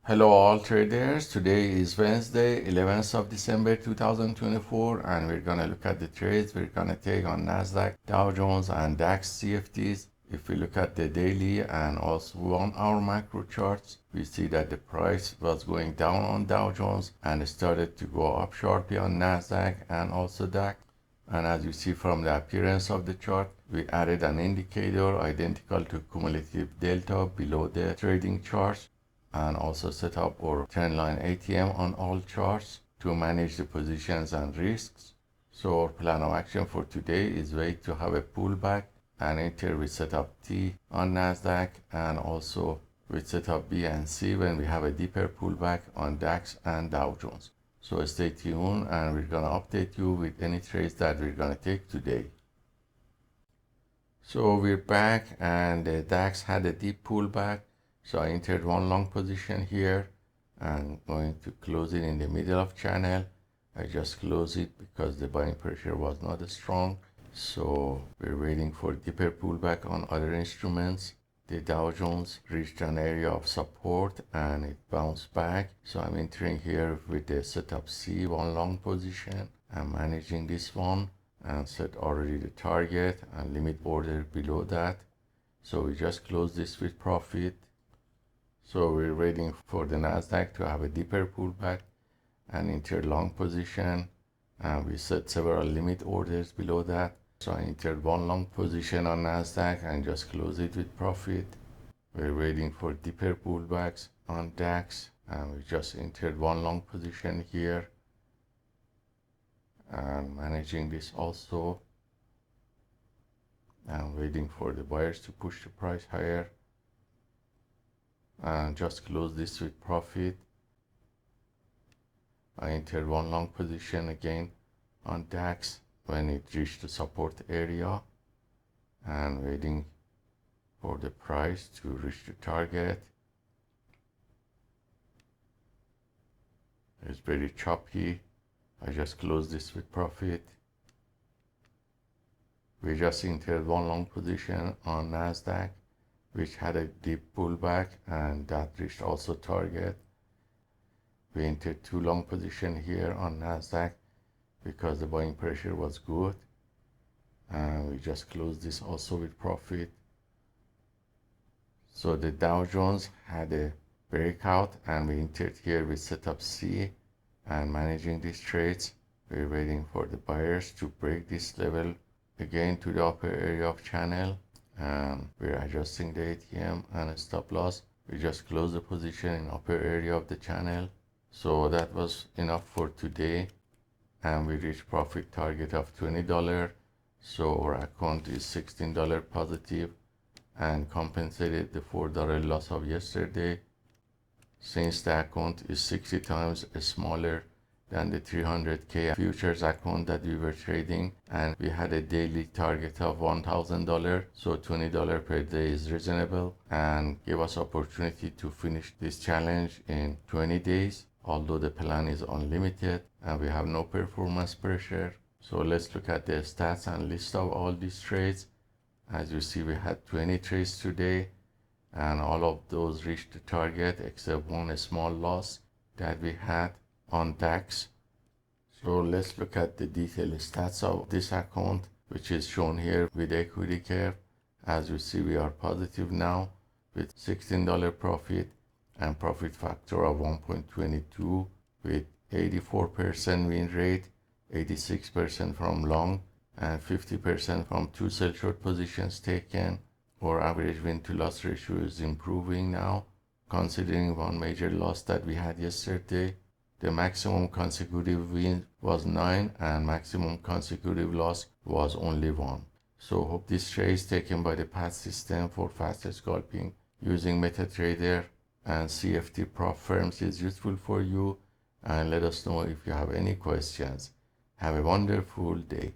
Hello all traders, today is Wednesday 11th of December 2024 and we're going to look at the trades we're going to take on Nasdaq, Dow Jones and DAX CFDs. If we look at the daily and also 1 hour macro charts, we see that the price was going down on Dow Jones and it started to go up sharply on Nasdaq and also DAX. And as you see from the appearance of the chart, we added an indicator identical to cumulative delta below the trading charts, and also set up our trend line ATM on all charts to manage the positions and risks. So our plan of action for today is wait to have a pullback and enter with setup T on Nasdaq, and also with setup B and C when we have a deeper pullback on DAX and Dow Jones. So stay tuned and we're going to update you with any trades that we're going to take today. So we're back and the DAX had a deep pullback. So I entered one long position here and going to close it in the middle of channel. I just closed it because the buying pressure was not strong. So we're waiting for deeper pullback on other instruments. The Dow Jones reached an area of support and it bounced back. So I'm entering here with the setup C, one long position. I'm managing this one and set already the target and limit order below that. So we just closed this with profit. So we're waiting for the Nasdaq to have a deeper pullback and enter long position, and we set several limit orders below that. So I entered one long position on Nasdaq and just closed it with profit. We're waiting for deeper pullbacks on DAX and we just entered one long position here and managing this also, and waiting for the buyers to push the price higher. And just close this with profit. I entered one long position again on DAX when it reached the support area and waiting for the price to reach the target. It's very choppy. I just closed this with profit. We just entered one long position on Nasdaq, which had a deep pullback and that reached also target. We entered two long position here on Nasdaq because the buying pressure was good, and we just closed this also with profit. So the Dow Jones had a breakout and we entered here with setup C and managing these trades. We're waiting for the buyers to break this level again to the upper area of channel. And we're adjusting the ATM and stop loss. We just closed the position in upper area of the channel. So that was enough for today, and we reached profit target of $20. So our account is $16 positive and compensated the $4 loss of yesterday, since the account is 60 times smaller than the 300k futures account that we were trading, and we had a daily target of $1,000. So $20 per day is reasonable and gave us opportunity to finish this challenge in 20 days, although the plan is unlimited and we have no performance pressure. So let's look at the stats and list of all these trades. As you see, we had 20 trades today and all of those reached the target except one small loss that we had on DAX. So let's look at the detailed stats of this account, which is shown here with equity curve. As you see, we are positive now with $16 profit and profit factor of 1.22 with 84% win rate, 86% from long and 50% from two sell short positions taken. Our average win to loss ratio is improving now, considering one major loss that we had yesterday. The maximum consecutive win was 9 and maximum consecutive loss was only 1. So hope this trade is taken by the PAAT system for faster scalping using MetaTrader and CFD prop firms is useful for you, and let us know if you have any questions. Have a wonderful day.